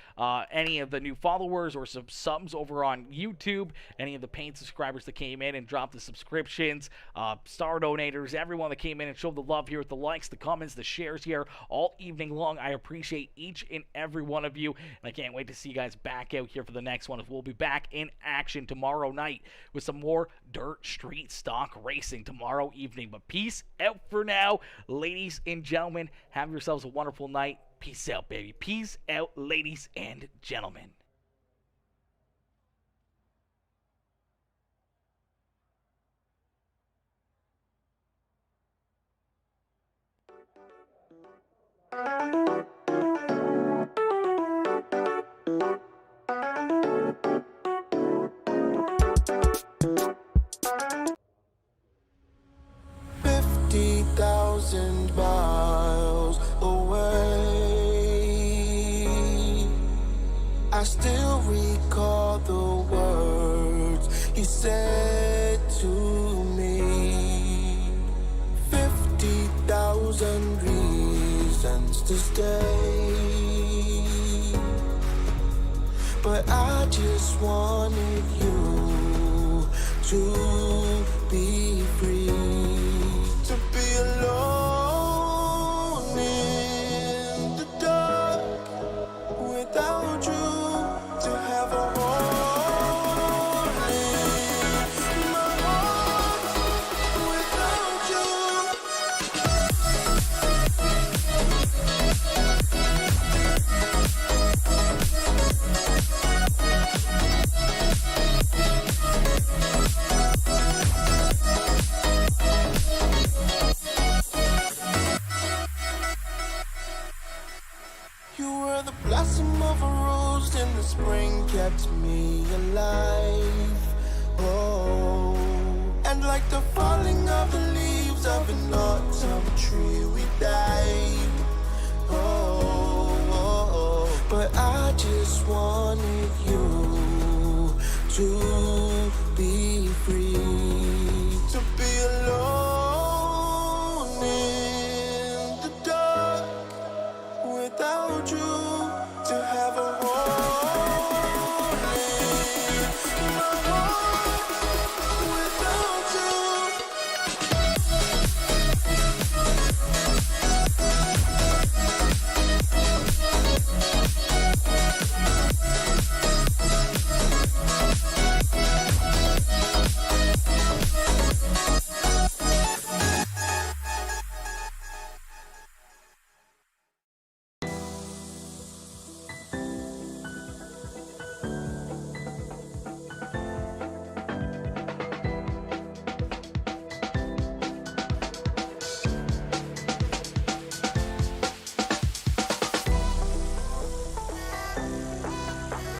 any of the new followers or some subs over on YouTube, any of the paying subscribers that came in and dropped the subscriptions, star donators, everyone that came in and showed the love here with the likes, the comments, the shares here all evening long. I appreciate each and every one of you, and I can't wait to see you guys back out here for the next one. We'll be back in action tomorrow night with some more dirt street stock racing tomorrow evening. But peace out for now, ladies and gentlemen. Have yourselves a wonderful night. Peace out, baby. Peace out, ladies and gentlemen. Miles away, I still recall the words he said to me. 50,000 reasons to stay, but I just wanted you to be free, to be alone in the dark without you, to have a hole in my heart without you. You were the blossom of a rose in the spring, kept me alive.